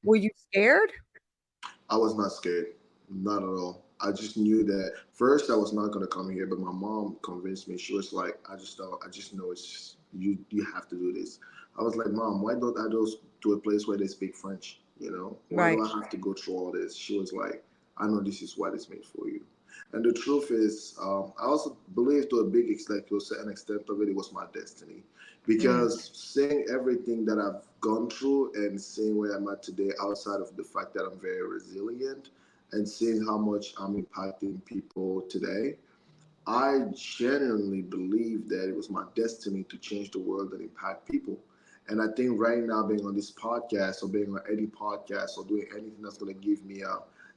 Were you scared? I was not scared, not at all. I just knew that first I was not gonna come here, but my mom convinced me. She was like, I just know it's you. You have to do this. I was like, Mom, why don't I go to a place where they speak French? You know, why do Right. I have to go through all this? She was like, I know this is what is made for you. And the truth is, I also believe to a big extent, to a certain extent of it, it was my destiny. Mm, Because seeing everything that I've gone through and seeing where I'm at today, outside of the fact that I'm very resilient and seeing how much I'm impacting people today, I genuinely believe that it was my destiny to change the world and impact people. And I think right now, being on this podcast or being on any podcast or doing anything that's going to give me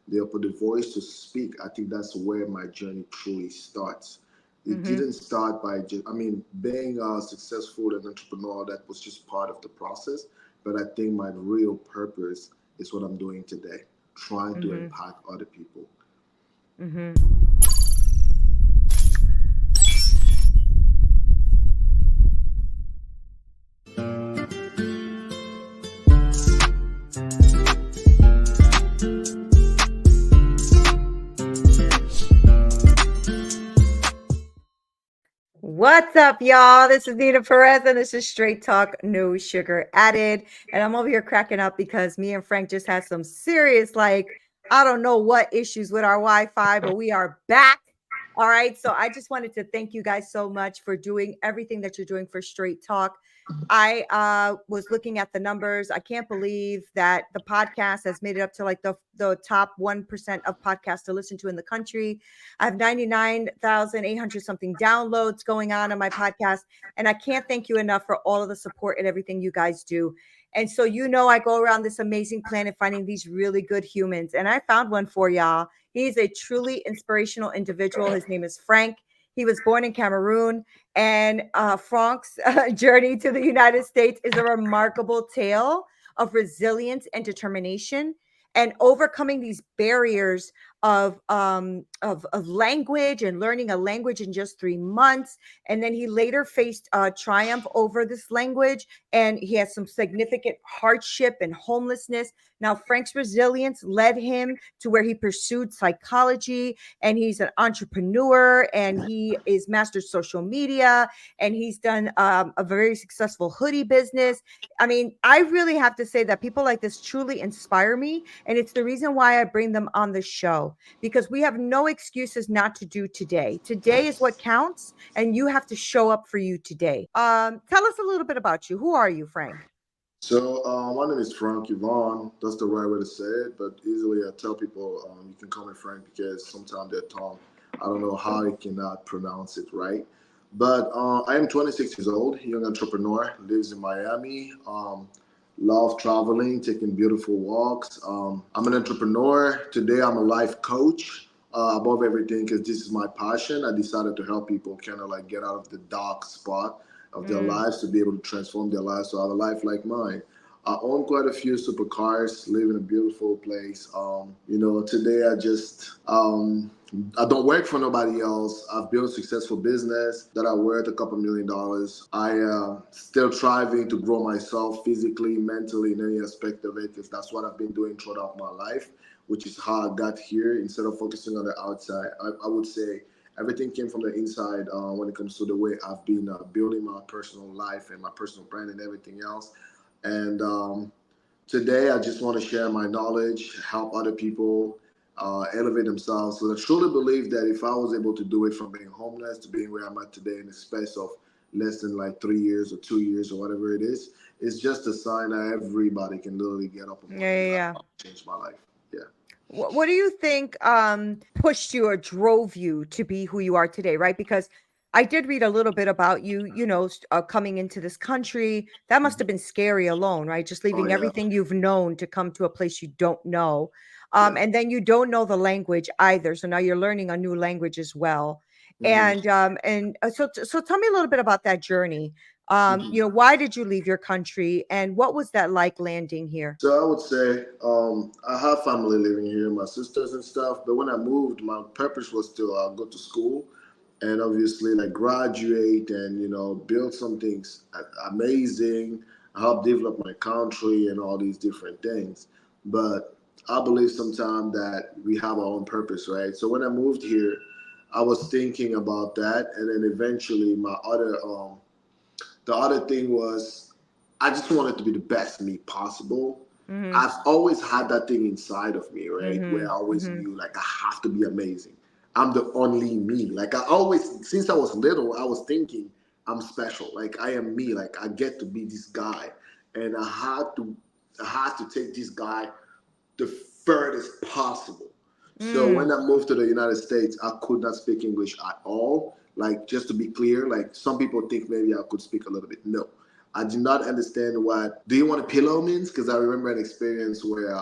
the voice to speak, I think that's where my journey truly starts. It mm-hmm. didn't start by just, I mean, being successful and entrepreneur, that was just part of the process. But I think my real purpose is what I'm doing today, trying to Mm-hmm. impact other people. Mm-hmm. What's up, y'all? This is Neena Perez, and this is Straight Talk, No Sugar Added. And I'm over here cracking up because me and Frank just had some serious, like, I don't know what issues with our Wi Fi, but we are back. All right. So I just wanted to thank you guys so much for doing everything that you're doing for Straight Talk. I was looking at the numbers. I can't believe that the podcast has made it up to like the top 1% of podcasts to listen to in the country. I have 99,800 something downloads going on my podcast. And I can't thank you enough for all of the support and everything you guys do. And so, I go around this amazing planet finding these really good humans. And I found one for y'all. He's a truly inspirational individual. His name is Frank. He was born in Cameroon. And Frank's journey to the United States is a remarkable tale of resilience and determination and overcoming these barriers of language and learning a language in just 3 months. And then he later faced triumph over this language, and he had some significant hardship and homelessness. Now, Frank's resilience led him to where he pursued psychology, and he's an entrepreneur, and he is mastered social media, and he's done a very successful hoodie business. I mean, I really have to say that people like this truly inspire me, and it's the reason why I bring them on the show, because we have no excuses not to do today. Today is what counts, and you have to show up for you today. Tell us a little bit about you. Who are you, Frank? So, my name is Franck Yvan. That's the right way to say it. But usually, I tell people you can call me Frank because sometimes their tongue, I don't know how I cannot pronounce it right. But I am 26 years old, young entrepreneur, lives in Miami. Love traveling, taking beautiful walks. I'm an entrepreneur. Today, I'm a life coach. Above everything, because this is my passion, I decided to help people kind of like get out of the dark spot of their Mm, lives to be able to transform their lives to have a life like mine. I own quite a few supercars, live in a beautiful place. Today I don't work for nobody else. I've built a successful business that I worth a couple $1 million. I still striving to grow myself physically, mentally, in any aspect of it, because that's what I've been doing throughout my life, which is how I got here. Instead of focusing on the outside, I would say everything came from the inside when it comes to the way I've been building my personal life and my personal brand and everything else. And today, I just want to share my knowledge, help other people elevate themselves. So I truly believe that if I was able to do it from being homeless to being where I'm at today in the space of less than like 3 years or 2 years or whatever it is, it's just a sign that everybody can literally get up yeah, and morning yeah, and yeah. change my life. Yeah. What do you think pushed you or drove you to be who you are today, right? Because I did read a little bit about you, coming into this country. That must have been scary alone, right? Just Oh leaving yeah. everything you've known to come to a place you don't know. Yeah. And then you don't know the language either. So now you're learning a new language as well. hmm So tell me a little bit about that journey. hmm Why did you leave your country, and what was that like landing here? So I would say I have family living here, my sisters and stuff. But when I moved, my purpose was to go to school and obviously like graduate and build some things amazing, help develop my country and all these different things. but I believe sometimes that we have our own purpose, right? So when I moved here, I was thinking about that, and then eventually the other thing was I just wanted to be the best me possible. Mm-hmm. I've always had that thing inside of me, right? Where I Mm-hmm. always Mm-hmm. knew like I have to be amazing. I'm the only me. Like I always, since I was little, I was thinking I'm special. Like I am me. Like I get to be this guy, and I had to take this guy the furthest possible. So when Mm. I moved to the United States, I could not speak English at all. Like just to be clear, like some people think maybe I could speak a little bit. No, I did not understand what "do you want a pillow" means, because I remember an experience where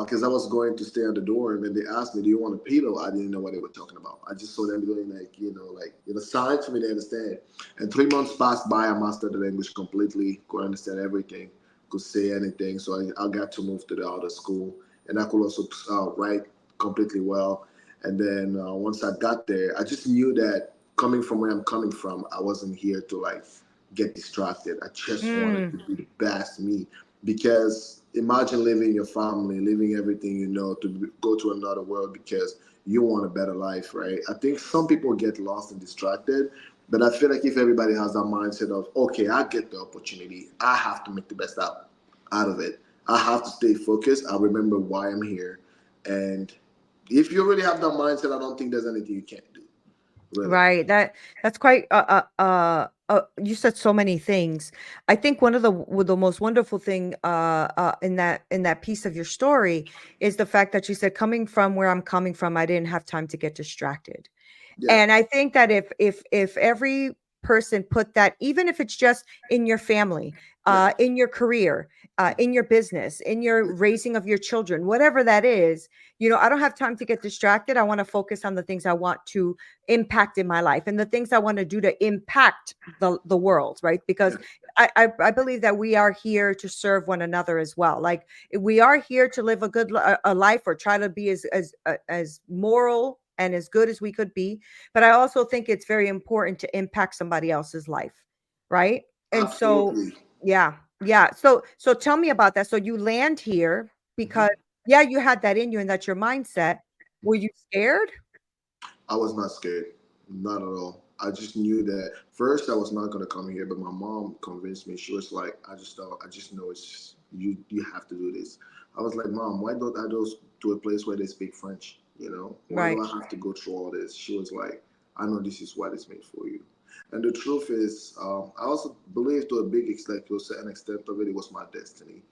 because I was going to stay on the dorm and they asked me, "Do you want a pillow?" I didn't know what they were talking about. I just saw them doing like signs for me to understand. And 3 months passed by. I mastered the language completely, could understand everything, could say anything. So I got to move to the other school, and I could also write completely well. And then once I got there, I just knew that coming from where I'm coming from, I wasn't here to like get distracted. I just wanted Mm. to be the best me. Because imagine leaving your family, leaving everything you know to go to another world because you want a better life, right? I think some people get lost and distracted, but I feel like if everybody has that mindset of, okay, I get the opportunity, I have to make the best out of it. I have to stay focused. I remember why I'm here. And if you really have that mindset, I don't think there's anything you can't do, really. Right. That's quite you said so many things. I think one of the most wonderful thing in that piece of your story is the fact that you said coming from where I'm coming from, I didn't have time to get distracted. Yeah, And I think that if every person put that, even if it's just in your family, yeah, in your career, in your business, in your raising of your children, whatever that is, I don't have time to get distracted. I want to focus on the things I want to impact in my life and the things I want to do to impact the world, right? yeah, Because I believe that we are here to serve one another as well. Like we are here to live a good a life or try to be as moral and as good as we could be, but I also think it's very important to impact somebody else's life, right? And so, absolutely. yeah, yeah. So tell me about that. So you land here because Mhm. yeah, you had that in you and that's your mindset. Were you scared? I was not scared, not at all. I just knew that first I was not gonna come here, but my mom convinced me. She was like, I just know it's you. You have to do this." I was like, "Mom, why don't I go to a place where they speak French? Why do Right. I have to go through all this?" She was like, "I know this is what is made for you." And the truth is, I also believe to a big extent, to a certain extent of it, it was my destiny.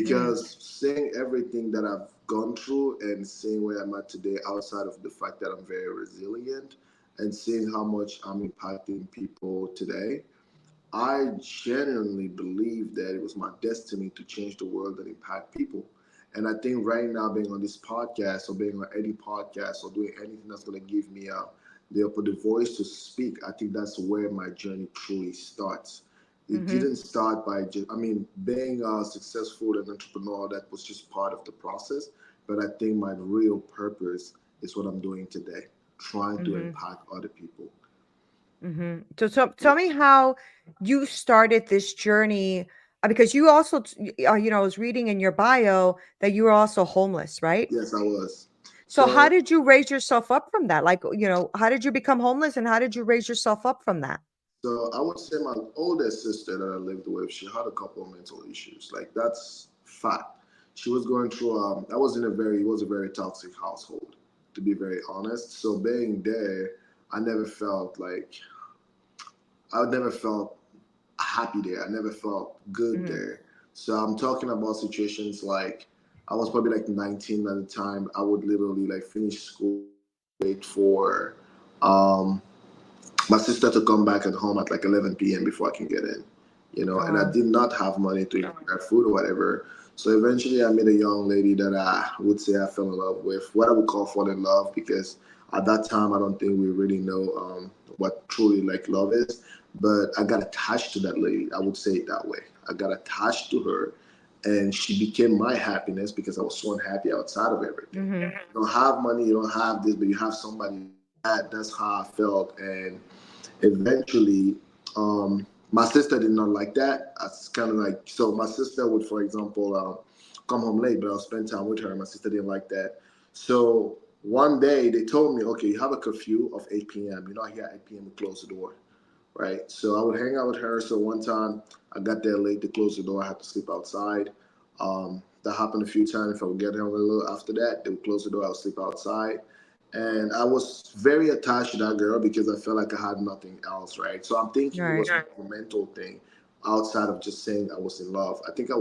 Mm, Because seeing everything that I've gone through and seeing where I'm at today, outside of the fact that I'm very resilient and seeing how much I'm impacting people today, I genuinely believe that it was my destiny to change the world and impact people. And I think right now, being on this podcast or being on any podcast or doing anything that's going to give me the voice to speak, I think that's where my journey truly starts. It mm-hmm, didn't start by just, I mean, being successful and entrepreneur, that was just part of the process. But I think my real purpose is what I'm doing today, trying to mm-hmm, impact other people. mm-hmm. So tell me how you started this journey because you also, I was reading in your bio that you were also homeless, right? Yes, I was. So how So did you raise yourself up from that? Like, how did you become homeless and how did you raise yourself up from that? So I would say my oldest sister that I lived with, she had a couple of mental issues. Like that's fact. She was going through. I was in a very, it was a very toxic household, to be very honest. So being there, I never felt like I never felt happy there. I never felt good Mhm. there. So I'm talking about situations like I was probably like 19 at the time. I would literally like finish school, wait for um, my sister to come back at home at like 11 p.m. before I can get in, and I Oh, did not have money to eat that food or whatever. So eventually I met a young lady that I would say I fell in love with, what I would call fall in love, because at that time I don't think we really know what truly like love is. But I got attached to that lady. I would say it that way. I got attached to her and she became my happiness because I was so unhappy outside of everything. mhm, You don't have money, you don't have this, but you have somebody. That's how I felt, and eventually, my sister did not like that. It's kind of like so. My sister would, for example, come home late, but I'll spend time with her. My sister didn't like that. So one day they told me, okay, you have a curfew of 8 p.m. You know, here at 8 p.m. we close the door, right? So I would hang out with her. So one time I got there late, they closed the door. I had to sleep outside. That happened a few times. If I would get home a little after that, they would close the door. I would sleep outside. And I was very attached to that girl because I felt like I had nothing else, right? So I'm thinking it Right. was a mental thing outside of just saying I was in love. I think I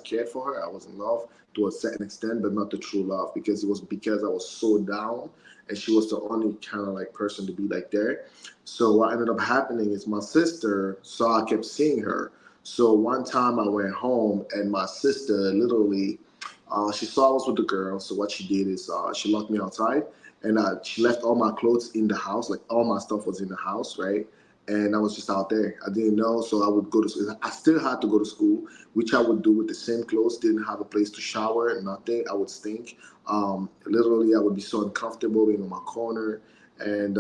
cared for her. I was in love to a certain extent, but not the true love because it was because I was so down and she was the only kind of like person to be like there. So what ended up happening is my sister saw I kept seeing her. So one time I went home and my sister literally, she saw I was with the girl. So what she did is she locked me outside and she left all my clothes in the house. Like all my stuff was in the house, right? And I was just out there. I didn't know, so I would go to school. I still had to go to school, which I would do with the same clothes. Didn't have a place to shower, nothing. I would stink. Literally, I would be so uncomfortable being in my corner. And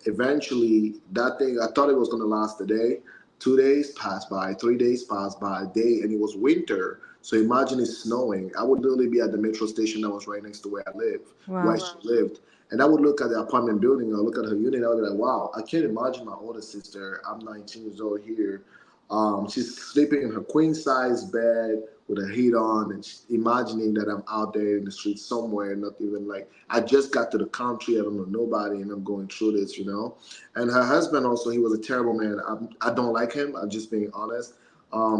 eventually, that thing I thought it was gonna last a day. 2 days passed by, 3 days passed by, a day, and it was winter. So imagine it's snowing. I would literally be at the metro station that was right next to where Wow. she lived. And I would look at the apartment building, I would look at her unit, I would be like, wow, I can't imagine my older sister. I'm 19 years old here. She's sleeping in her queen size bed with a heat on, and she's imagining that I'm out there in the street somewhere, not even like I just got to the country, I don't know nobody, and I'm going through this. And her husband also, he was a terrible man. I don't like him. I'm just being honest,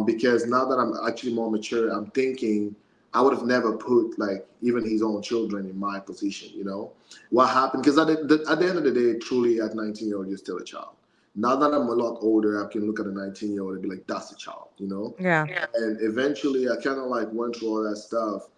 because now that I'm actually more mature, I'm thinking I would have never put like even his own children in my position. What happened? Because at the end of the day, truly, at 19-year-old, you're still a child. Now that I'm a lot older, I can look at a 19-year-old and be like, that's a child. Yeah. And eventually, I kind of like went through all that stuff,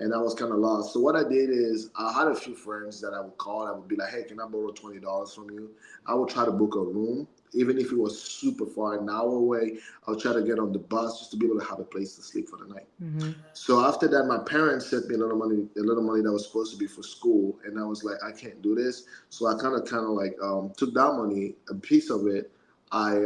and I was kind of lost. So what I did is I had a few friends that I would call. I would be like, hey, can I borrow $20 from you? I would try to book a room, even if it was super far, an hour away. I would try to get on the bus just to be able to have a place to sleep for the night. Mm-hmm. So after that, my parents sent me a little money that was supposed to be for school, and I was like, I can't do this. So I kind of like took that money, a piece of it. I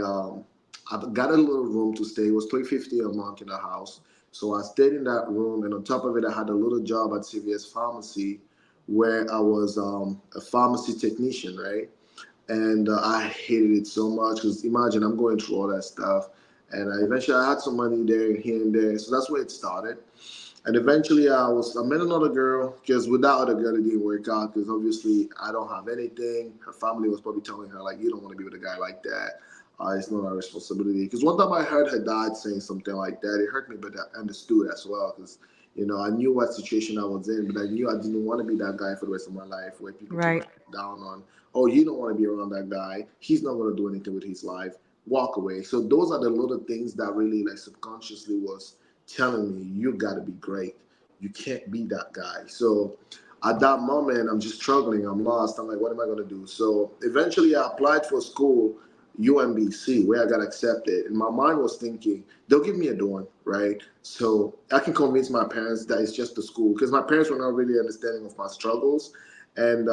got a little room to stay. It was $350 a month in the house. So I stayed in that room, and on top of it, I had a little job at CVS Pharmacy, where I was a pharmacy technician, right? And I hated it so much because imagine I'm going through all that stuff, and eventually I had some money there here and there, so that's where it started. And eventually I met another girl because with that other girl it didn't work out because obviously I don't have anything. Her family was probably telling her like you don't want to be with a guy like that. It's not our responsibility. Because one time I heard her dad saying something like that. It hurt me, but I understood as well because I knew what situation I was in, but I knew I didn't want to be that guy for the rest of my life where people keep Right. down on, oh, you don't want to be around that guy. He's not going to do anything with his life. Walk away. So those are the little things that really like subconsciously was telling me you got to be great. You can't be that guy. So at that moment, I'm just struggling. I'm lost. I'm like, what am I going to do? So eventually, I applied for school, UMBC, where I got accepted. And my mind was thinking, they'll give me a dorm, right? So I can convince my parents that it's just the school because my parents were not really understanding of my struggles. And,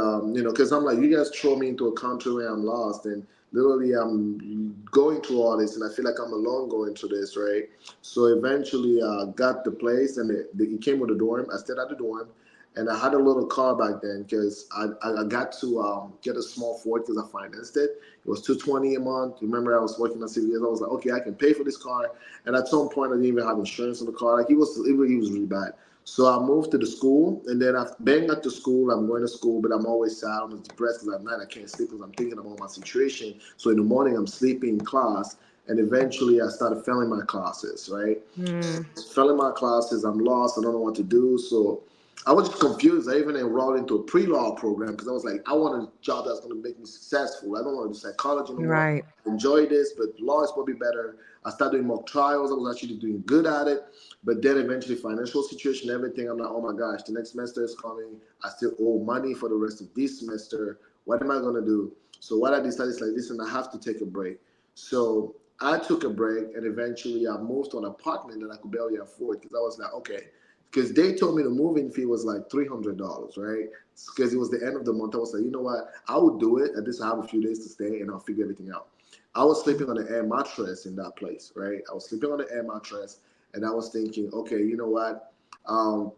because I'm like, you guys throw me into a country where I'm lost. And literally, I'm going through all this. And I feel like I'm alone going through this, right? So eventually, I got the place, and it came with a dorm. I stayed at the dorm, and I had a little car back then because I got to get a small Ford because I financed it. It was $220 a month. Remember, I was working at CVS. I was like, okay, I can pay for this car. And at some point, I didn't even have insurance on the car. Like he was really bad. So I moved to the school, and then I've been at the school. I'm going to school, but I'm always sad. I'm depressed because at night I can't sleep because I'm thinking about my situation. So in the morning, I'm sleeping in class, and eventually I started failing my classes, right? Mm. Failing my classes, I'm lost, I don't know what to do. So I was just confused. I even enrolled into a pre-law program because I was like, I want a job that's going to make me successful. I don't want to do psychology anymore. Right. I enjoy this, but law is probably better. I started doing mock trials. I was actually doing good at it. But then eventually financial situation, everything, I'm like, oh my gosh, the next semester is coming. I still owe money for the rest of this semester. What am I going to do? So what I decided is like, listen, I have to take a break. So I took a break, and eventually I moved to an apartment that I could barely afford because I was like, okay, because they told me the moving fee was like $300, right? Because it was the end of the month. I was like, you know what? I would do it. At least I have a few days to stay, and I'll figure everything out. I was sleeping on an air mattress in that place, right? I was sleeping on an air mattress, and I was thinking, okay, you know what? Um,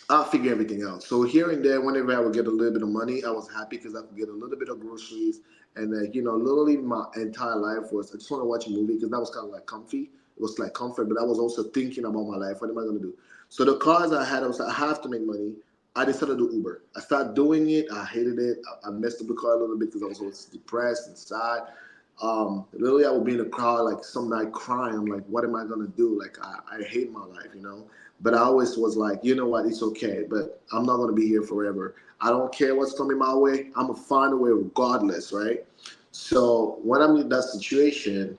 I'll figure everything out. So here and there, whenever I would get a little bit of money, I was happy because I could get a little bit of groceries. And literally my entire life was I just want to watch a movie because that was kind of like comfy. It was like comfort, but I was also thinking about my life. What am I going to do? So the cars I had, I was like, I have to make money. I decided to do Uber. I started doing it. I hated it. I messed up the car a little bit because I was always depressed and sad. Literally, I would be in the car like some night crying. I'm like, what am I gonna do? Like, I hate my life, you know. But I always was like, you know what? It's okay. But I'm not gonna be here forever. I don't care what's coming my way. I'm gonna find a way regardless, right? So when I'm in that situation,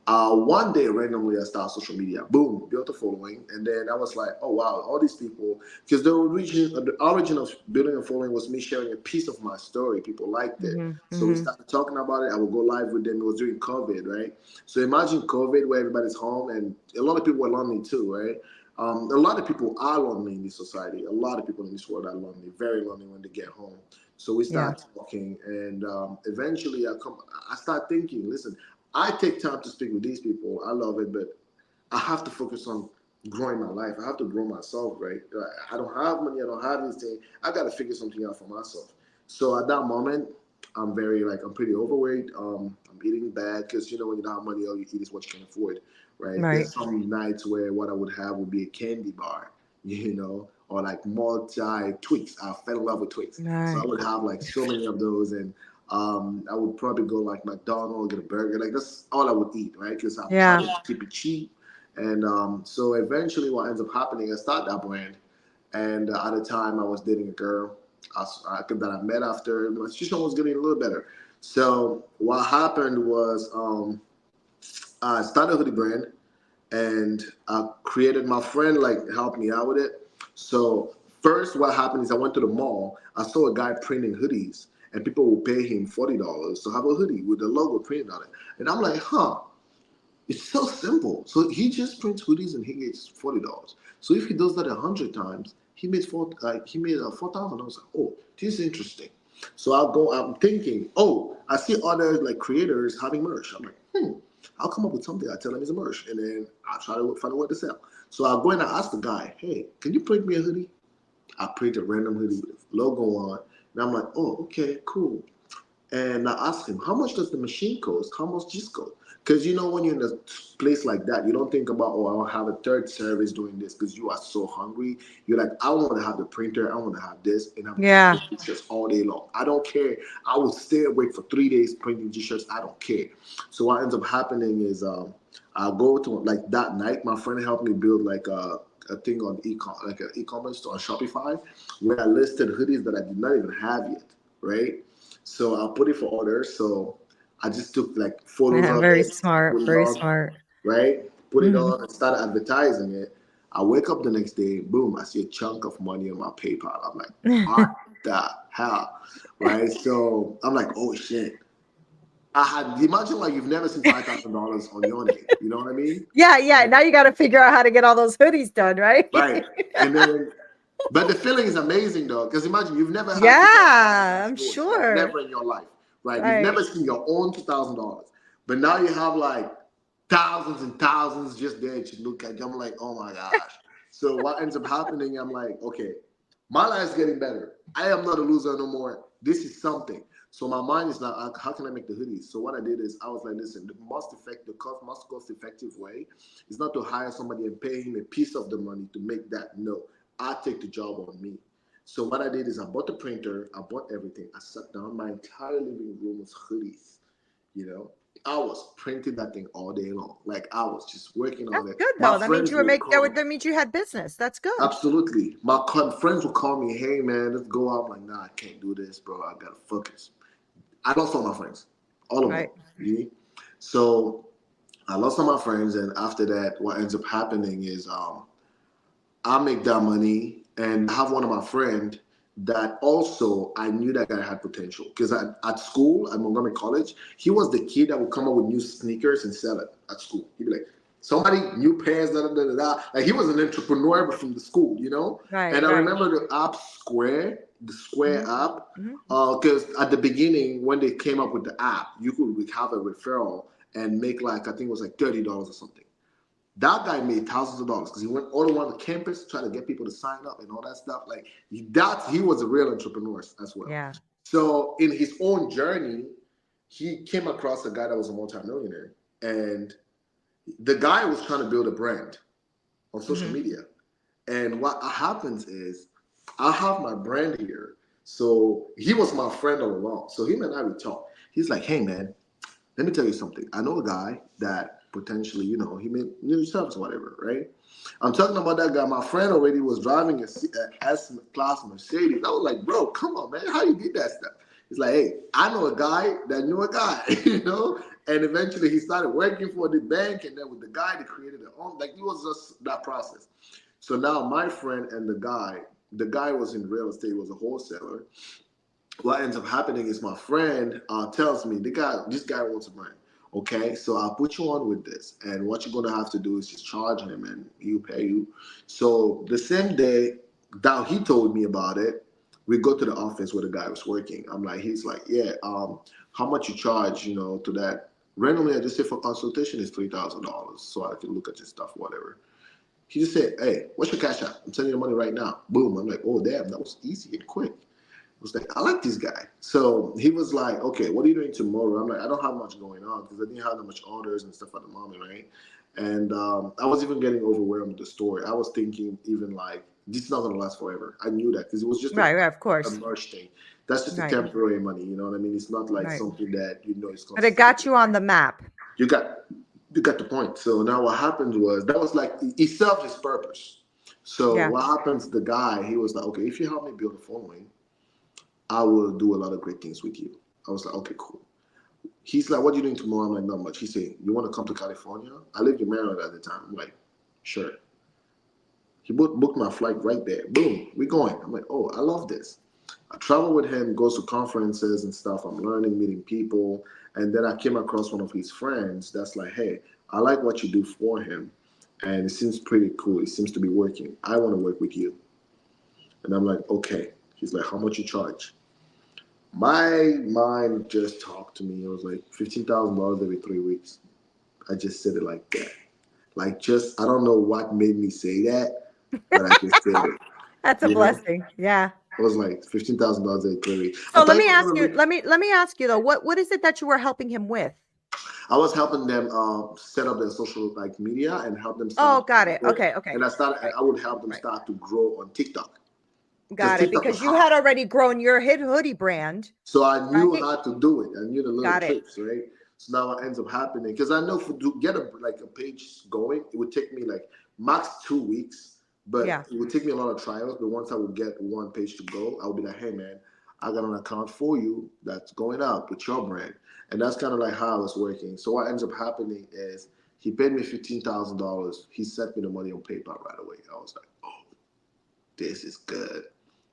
one day randomly I started social media, boom, built a following, and then I was like, oh wow, all these people, because the origin of building a following was me sharing a piece of my story. People liked it, Mm-hmm. so we Mm-hmm. started talking about it. I would go live with them. It was during COVID, right? So imagine COVID where everybody's home, and a lot of people were lonely too, right? A lot of people are lonely in this society. A lot of people in this world are lonely, very lonely when they get home. So we Yeah. start talking, and eventually I start thinking, listen, I take time to speak with these people. I love it, but I have to focus on growing my life. I have to grow myself, right? I don't have money. I don't have this thing. I got to figure something out for myself. So at that moment, I'm pretty overweight. I'm eating bad because when you don't have money, all you eat is what you can afford, right? Right. There's some nights where what I would have would be a candy bar, or like multi Twix. I fell in love with Twix, so I Right. would have like so many of those, and I would probably go like McDonald's, get a burger. Like that's all I would eat, right? Because I'm trying Yeah. to keep it cheap. And so eventually, what ends up happening, I start that brand. And at the time, I was dating a girl that I met after my situation was getting a little better. So what happened was I started a hoodie brand, and I created my friend like helped me out with it. So first, what happened is I went to the mall. I saw a guy printing hoodies, and people will pay him $40 to have a hoodie with the logo printed on it. And I'm like, huh, it's so simple. So he just prints hoodies and he gets $40. So if he does that 100 times, he made 4,000. I was like, oh, this is interesting. So I'll go. I'm thinking, oh, I see other like creators having merch. I'm like, I'll come up with something. I tell them it's a merch, and then I try to find a way to sell. So I'll go and I ask the guy, hey, can you print me a hoodie? I print a random hoodie with a logo on, and I'm like, oh, okay, cool. And I asked him, how much does the machine cost? How much this cost? Because when you're in a place like that, you don't think about, oh, I'll have a third service doing this because you are so hungry. You're like, I want to have the printer, I want to have this, and I'm Yeah. printing t-shirts all day long. I don't care. I will stay awake for 3 days printing t-shirts. I don't care. So what ends up happening is I'll go to like that night, my friend helped me build like a thing on like an e-commerce store on Shopify where I listed hoodies that I did not even have yet, right? So I put it for order. So I just took like photos of Very it, smart. put it Very on, smart. right? Put it Hmm. on and started advertising it. I wake up the next day, boom, I see a chunk of money on my PayPal. I'm like, what the hell? Right? So I'm like, oh shit. I had imagine like you've never seen $5,000 on your name. You know what I mean? Yeah. Yeah. Now you got to figure out how to get all those hoodies done, right? Right. And then but the feeling is amazing though, because imagine you've never had $2,000 in Yeah. your I'm stores, right? sure. Never in your life, right? You've Right. never seen your own $2,000, but now you have like thousands and thousands just there to look at. I'm like, oh my gosh. So what ends up happening? I'm like, okay, my life's getting better. I am not a loser no more. This is something. So my mind is now, how can I make the hoodies? So what I did is I was like, listen, most cost effective way is not to hire somebody and pay him a piece of the money to make that. No, I take the job on me. So what I did is I bought the printer, I bought everything. I sat down, my entire living room was hoodies. You know, I was printing that thing all day long. Like I was just working That's on it. good My though. That means friends you were would make that call me. would that means you had business. That's good. Absolutely. Friends would call me, hey man, let's go out. I'm like, nah, I can't do this, bro. I gotta focus. I lost all my friends. All of them. Right. You So I lost all my friends, and after that, what ends up happening is I make that money, and I have one of my friend that also I knew that guy had potential because at school at Montgomery College, he was the kid that would come up with new sneakers and sell it at school. He'd be like, somebody new pants, da da da da. Da. Like he was an entrepreneur, but from the school, you know. Right. And I Right. remember the app Square, the Square Hmm. app, Hmm. because at the beginning when they came up with the app, you could have a referral and make like I think it was like $30 or something. That guy made thousands of dollars because he went all around the campus trying to get people to sign up and all that stuff. Like he was a real entrepreneur as well. Yeah. So in his own journey, he came across a guy that was a multimillionaire, and the guy was trying to build a brand on social media. And what happens is, I have my brand here. So he was my friend all along. So him and I would talk. He's like, "Hey man, let me tell you something. I know a guy that potentially, he made new service or whatever, right?" I'm talking about that guy. My friend already was driving a S-Class Mercedes. I was like, "Bro, come on, man. How you did that stuff?" He's like, "Hey, I know a guy that knew a guy, And eventually he started working for the bank, and then with the guy, they created their own. Like, it was just that process. So now my friend and the guy was in real estate, was a wholesaler. What ends up happening is my friend tells me, this guy wants a brand. Okay, so I'll put you on with this, and what you're gonna have to do is just charge him, and he'll pay you. So the same day that he told me about it, we go to the office where the guy was working. He's like, "Yeah, how much you charge, to that?" Randomly, I just said for consultation is $3,000, so I can look at your stuff, whatever. He just said, "Hey, what's your cash app? I'm sending you the money right now." Boom. I'm like, "Oh, damn, that was easy and quick." I was like, "I like this guy." So he was like, "Okay, what are you doing tomorrow?" I'm like, "I don't have much going on because I didn't have that much orders and stuff at the moment, right?" And I was even getting overwhelmed with the story. I was thinking even like, this is not going to last forever. I knew that because it was just Right, right, of a course. merch thing. That's just a Right, temporary money. You know what I mean? It's not like right. something that is But it consistent. got you on the map. You got you got the point. So now what happened was that was like he served his purpose. So Yeah. what happens? The guy, he was like, "Okay, if you help me build a following, I will do a lot of great things with you." I was like, "Okay, cool." He's like, "What are you doing tomorrow?" I'm like, "Not much." He said, "You want to come to California?" I lived in Maryland at the time. I'm like, "Sure." He booked my flight right there. Boom, we going. I'm like, "Oh, I love this." I travel with him, goes to conferences and stuff. I'm learning, meeting people. And then I came across one of his friends that's like, "Hey, I like what you do for him. And it seems pretty cool. It seems to be working. I want to work with you." And I'm like, "Okay." He's like, "How much you charge?" My mind just talked to me. It was like $15,000 every 3 weeks. I just said it like that. Like, just, I don't know what made me say that, but I just said it. That's a You know? blessing. Yeah. I was like $15,000 every 3 weeks. I So let thought he me was ask gonna you, look. let me ask you though, what is it that you were helping him with? I was helping them set up their social like media and help them Oh, start. got it. Okay, okay. And Right, I would help them right. start to grow on TikTok because Got it. TikTok was Because you hot. had already grown your hoodie brand, So I knew right? how to do it. I knew the little Got it. tricks, right? So now what ends up happening, because I know to get a page going, it would take me like max 2 weeks, Yeah. but it would take me a lot of trials. But once I would get one page to go, I would be like, "Hey man, I got an account for you that's going out with your brand," and that's kind of like how I was working. So what ends up happening is he paid me $15,000. He sent me the money on PayPal right away. I was like, "Oh, this is good."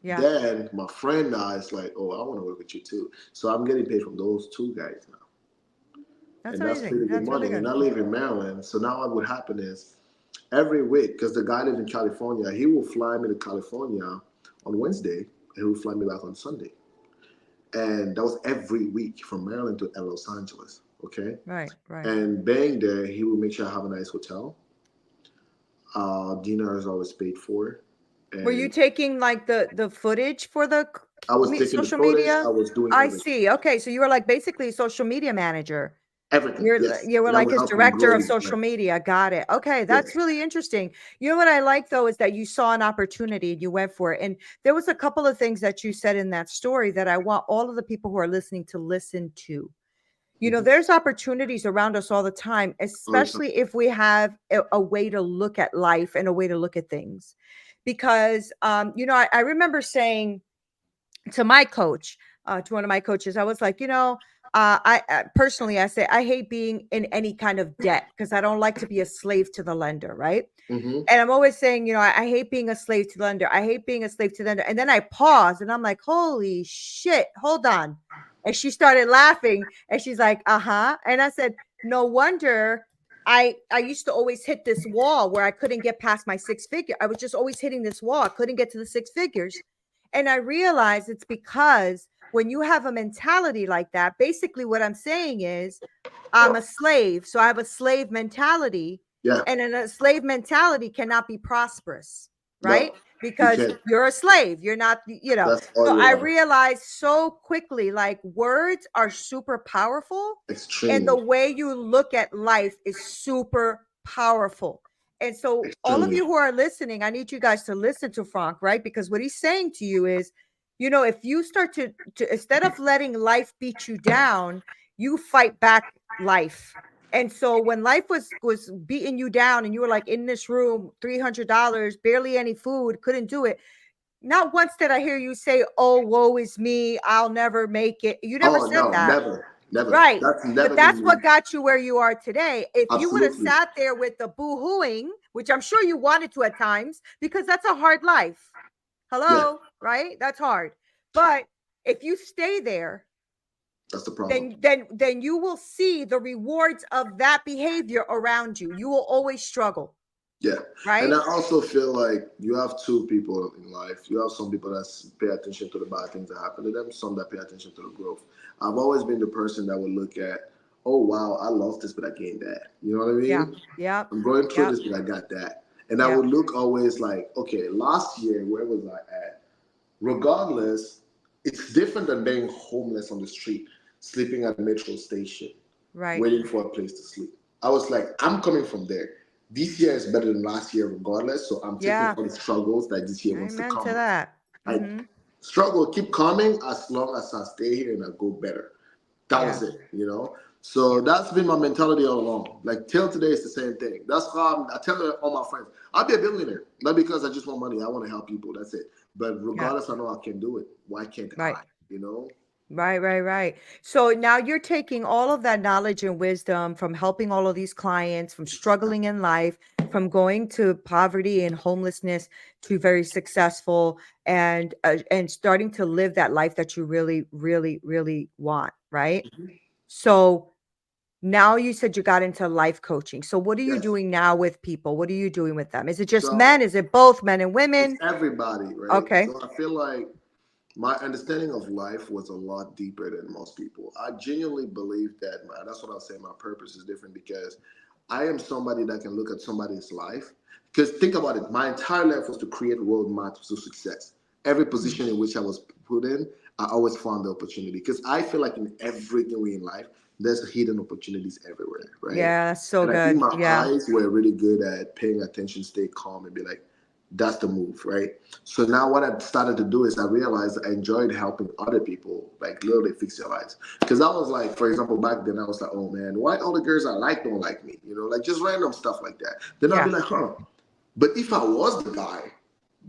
Yeah. Then my friend now is like, "Oh, I want to work with you too." So I'm getting paid from those two guys now. That's And that's amazing. pretty good That's really money. And good. I live in Maryland. So now what would happen is every week, because the guy lives in California, he will fly me to California on Wednesday and he will fly me back on Sunday. And that was every week from Maryland to Los Angeles. Okay. Right, right. And being there, he will make sure I have a nice hotel. Dinner is always paid for. Were you And taking like the footage for the I was taking the social footage, media? I was doing I everything. see. Okay, so you were like basically a social media manager. Everything, yes. You were And I like would his help him director grow of his social brand. media. Got it. Okay, that's Yes. really interesting. You know what I like though is that you saw an opportunity and you went for it. And there was a couple of things that you said in that story that I want all of the people who are listening to listen to. You know, Mm-hmm. there's opportunities around us all the time, All the time. especially if we have a way to look at life and a way to look at things. Because, I remember saying to my coach, to one of my coaches, I was like, I personally, I say, I hate being in any kind of debt because I don't like to be a slave to the lender, right? Mm-hmm. And I'm always saying, I hate being a slave to the lender. I hate being a slave to the lender. And then I pause and I'm like, holy shit, hold on. And she started laughing and she's like, uh-huh. And I said, no wonder I used to always hit this wall where I couldn't get past my six figure. I was just always hitting this wall. I couldn't get to the six figures. And I realized it's because when you have a mentality like that, basically what I'm saying is I'm a slave. So I have a slave mentality Yeah. And a slave mentality cannot be prosperous, right? No, you Because can't. you're a slave. You're not, you know. That's all So your I life. realized so quickly, like words are super powerful, and the Extremely. way you look at life is super powerful. And so all of Extremely. you who are listening, I need you guys to listen to Franck, right? Because what he's saying to you is, you know, if you start to instead of letting life beat you down, you fight back life. And so when life was beating you down and you were like in this room, $300, barely any food, couldn't do it. Not once did I hear you say, "Oh, woe is me, I'll never make it." You never Oh said no, that. never, never. Right. That's But never that's been me. what got you where you are today. If you would have Absolutely. sat there with the boo-hooing, which I'm sure you wanted to at times, because that's a hard life. Yeah, Hello, right? That's hard. But if you stay there, that's the problem. then you will see the rewards of that behavior around you. You will always struggle, Yeah, and right? I also feel like you have two people in life. You have some people that pay attention to the bad things that happen to them, some that pay attention to the growth. I've always been the person that would look at, oh wow, I lost this, but I gained that. You know what I Yeah. mean? Yep. I'm going through Yep. this, but I got that. And I Yep. would look always like, okay, last year, where was I at? Regardless, it's different than being homeless on the street, sleeping at a metro station, Right. waiting for a place to sleep. I was like, I'm coming from there. This year is better than last year, regardless. So I'm taking Yeah. all the struggles that this year wants to Amen come to with. that. I Mm-hmm. struggle keep coming as long as I stay here and I go better. That Yeah. was it. So Yeah. that's been my mentality all along. Like till today, it's the same thing. That's why I tell all my friends, I'll be a billionaire, not because I just want money. I want to help people. That's it. But Yeah. regardless, I know I can do it. Why can't Right. I? You know? Right, right, right. So now you're taking all of that knowledge and wisdom from helping all of these clients, from struggling in life, from going to poverty and homelessness to very successful and starting to live that life that you really, really, really want, right? So now you said you got into life coaching. So what are you Yes. doing now with people? What are you doing with them? Is it just So men? Is it both men and it's women? everybody, right? Okay. So I feel like my understanding of life was a lot deeper than most people. I genuinely believe that that's what I'll say. My purpose is different because I am somebody that can look at somebody's life. Because think about it, my entire life was to create roadmaps to success. Every Mm. position in which I was put in, I always found the opportunity. Because I feel like in everything we in life, there's hidden opportunities everywhere, right? Yeah, that's so And I think good. my Yeah. eyes were really good at paying attention, stay calm, and be like, that's the move, right? So now what I started to do is I realized I enjoyed helping other people, like literally fix their lives. Because I was like, for example, back then I was like, oh man, why all the girls I like don't like me? Like just random stuff like that. Then I'll be Yeah. like, huh. But if I was the guy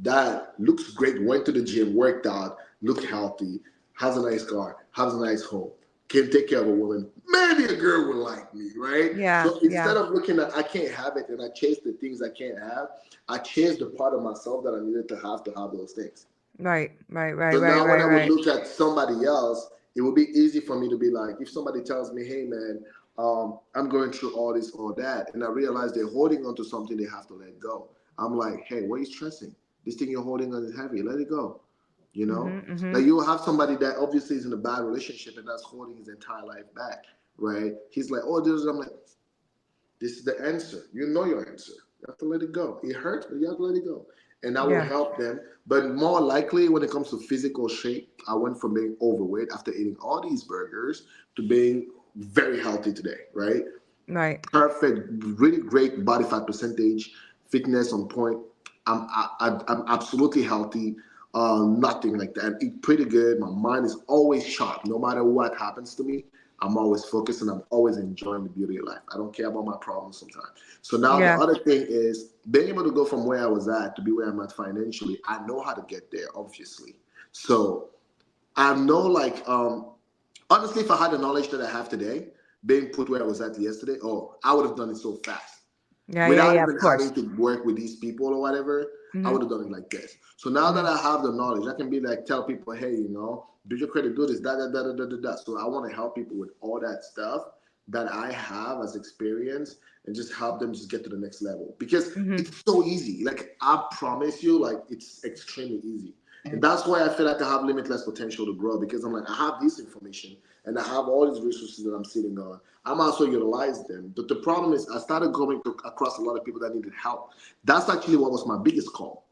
that looks great, went to the gym, worked out, looked healthy, has a nice car, has a nice home, can take care of a woman, maybe a girl would like me, right? Yeah. So Yeah. instead of looking at I can't have it and I chase the things I can't have, I changed the part of myself that I needed to have those things. Right. Right. Right. So Right. now when Right. I would Right. look at somebody else, it would be easy for me to be like, if somebody tells me, hey man, I'm going through all this, all that, and I realize they're holding on to something they have to let go. I'm like, hey, what are you stressing? This thing you're holding on is heavy. Let it go. You know? Mm-hmm. Mm-hmm. Like you will have somebody that obviously is in a bad relationship and that's holding his entire life back, right? He's like, oh, this is, I'm like, this is the answer. You know your answer. You have to let it go. It hurts, but you have to let it go. And that will Yeah. help them. But more likely, when it comes to physical shape, I went from being overweight after eating all these burgers to being very healthy today, right? Right. Perfect, really great body fat percentage, fitness on point. I'm absolutely healthy. Nothing like that. I eat pretty good. My mind is always sharp. No matter what happens to me, I'm always focused and I'm always enjoying the beauty of life. I don't care about my problems sometimes. So now the Yeah. other thing is being able to go from where I was at to be where I'm at financially. I know how to get there, obviously. So I know honestly, if I had the knowledge that I have today, being put where I was at yesterday, oh, I would have done it so fast Yeah. Yeah. without Yeah. Of even course. having to work with these people or whatever. I Mm-hmm. would have done it like this. So now that Mm-hmm. I have the knowledge, I can be like, tell people, hey, do your credit, do this, da da da da da da da. So I want to help people with all that stuff that I have as experience and just help them just get to the next level because Mm-hmm. it's so easy. Like I promise you, like it's extremely easy. And that's why I feel like I have limitless potential to grow, because I'm like, I have this information and I have all these resources that I'm sitting on. I'm also utilize them. But the problem is I started coming across a lot of people that needed help. That's actually what was my biggest call.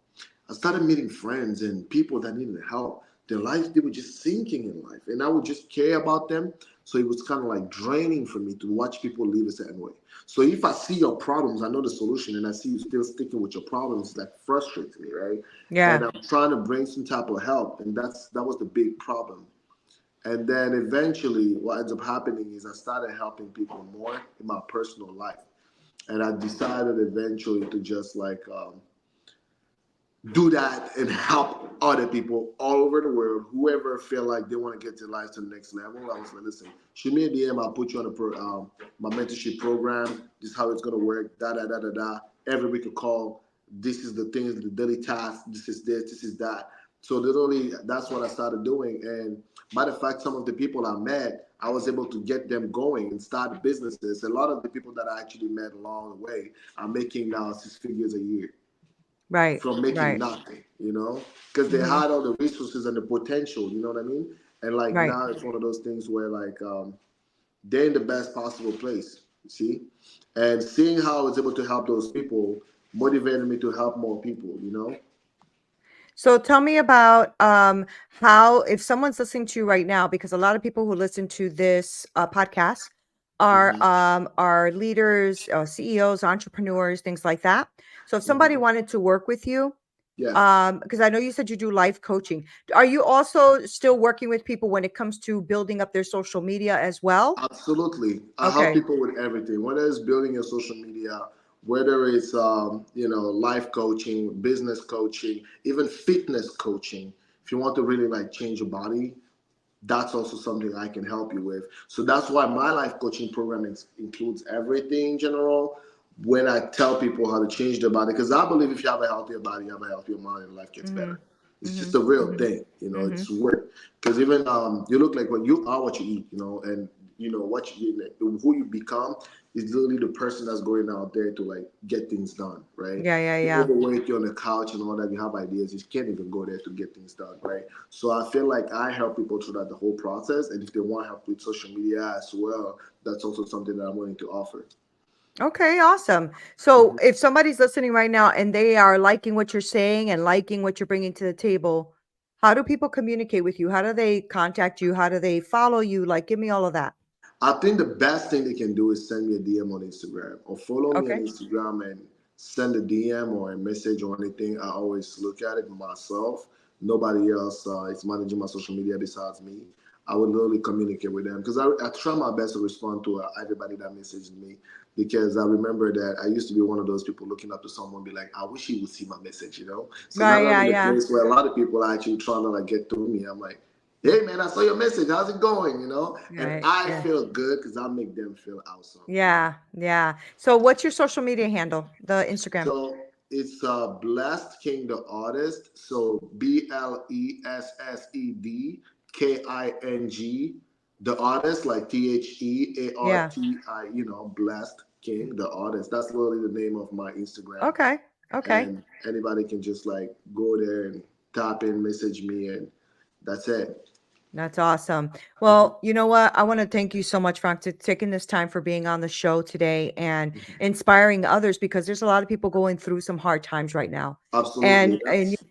I started meeting friends and people that needed help. Their lives, they were just sinking in life. And I would just care about them. So it was kind of like draining for me to watch people live a certain way. So if I see your problems, I know the solution, and I see you still sticking with your problems, that frustrates me, right? And Yeah. I'm trying to bring some type of help. And that was the big problem. And then eventually what ends up happening is I started helping people more in my personal life. And I decided eventually to just like do that and help other people all over the world. Whoever feel like they want to get their life to the next level, I was like, listen, shoot me a DM. I'll put you on my mentorship program. This is how it's gonna work. Da da da da da. Every week a call. This is the things, the daily tasks. This is this. This is that. So literally, that's what I started doing. And matter of fact, some of the people I met, I was able to get them going and start businesses. A lot of the people that I actually met along the way are making now 6 figures a year Right. from making Right. nothing, because they Hmm. had all the resources and the potential, you know what I mean? And like Right. now it's one of those things where like they're in the best possible place, you see? And seeing how I was able to help those people motivated me to help more people. So tell me about how, if someone's listening to you right now, because a lot of people who listen to this podcast Hmm. are leaders, CEOs, entrepreneurs, things like that. So if somebody Hmm. wanted to work with you, Yeah. because I know you said you do life coaching, are you also still working with people when it comes to building up their social media as well? Absolutely. I help Okay. people with everything, whether it's building your social media, whether it's life coaching, business coaching, even fitness coaching. If you want to really like change your body, that's also something I can help you with. So that's why my life coaching program includes everything in general. When I tell people how to change their body, because I believe if you have a healthier body, you have a healthier mind, and life gets Mm-hmm. better. It's just a Mm-hmm. real Mm-hmm. thing, Mm-hmm. it's work. Because even you look like what you eat, and what you eat, who you become is literally the person that's going out there to like get things done, right? Yeah, yeah, You're yeah. overweight, you're on the couch and all that, you have ideas, you can't even go there to get things done, right? So I feel like I help people through that the whole process, and if they want help with social media as well, that's also something that I'm willing to offer. Okay, awesome. So Mhm. if somebody's listening right now and they are liking what you're saying and liking what you're bringing to the table, how do people communicate with you? How do they contact you? How do they follow you? Like, give me all of that. I think the best thing they can do is send me a DM on Instagram or follow me on Okay. Instagram and send a DM or a message or anything. I always look at it myself. Nobody else is managing my social media besides me. I would literally communicate with them because I try my best to respond to everybody that messages me, because I remember that I used to be one of those people looking up to someone, be like, I wish he would see my message. So Right. now I'm Yeah. in a Yeah. place where a lot of people are actually trying to like get through me. I'm like, hey man, I saw your message. How's it going? And Right. I Yeah. feel good because I make them feel awesome. Yeah. Yeah. So what's your social media handle? The Instagram. So it's Blessed King the Artist. So BLESSEDKING the artist, like Yeah. THEARTI, Blessed King the Artist. That's literally the name of my Instagram. Okay. Okay. And anybody can just like go there and tap in, message me, and that's it. That's awesome. Well, you know what? I want to thank you so much, Frank, to taking this time for being on the show today and inspiring others, because there's a lot of people going through some hard times right now. Absolutely. And Yes.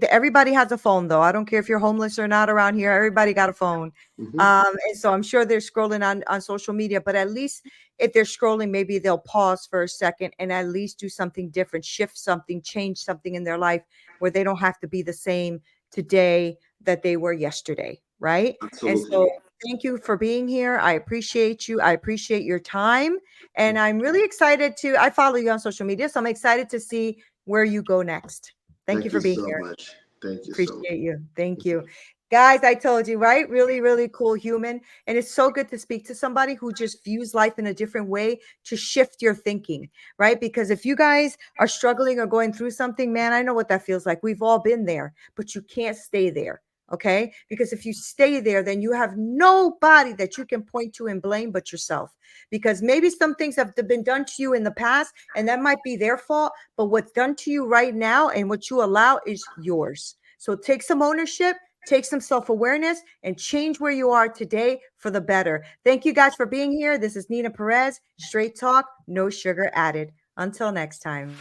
everybody has a phone though. I don't care if you're homeless or not around here. Everybody got a phone. Hmm. And so I'm sure they're scrolling on social media, but at least if they're scrolling, maybe they'll pause for a second and at least do something different, shift something, change something in their life where they don't have to be the same today that they were yesterday, right? And so Absolutely. thank you for being here. I appreciate you. I appreciate your time. And I'm really excited I follow you on social media, so I'm excited to see where you go next. Thank you Thank for you being so here. much. Thank you so much. Appreciate you. Thank you. Guys, I told you, right? Really, really cool human. And it's so good to speak to somebody who just views life in a different way to shift your thinking, right? Because if you guys are struggling or going through something, man, I know what that feels like. We've all been there, but you can't stay there. Okay. Because if you stay there, then you have nobody that you can point to and blame but yourself. Because maybe some things have been done to you in the past, and that might be their fault. But what's done to you right now and what you allow is yours. So take some ownership, take some self-awareness, and change where you are today for the better. Thank you guys for being here. This is Neena Perez, Straight Talk, no sugar added. Until next time.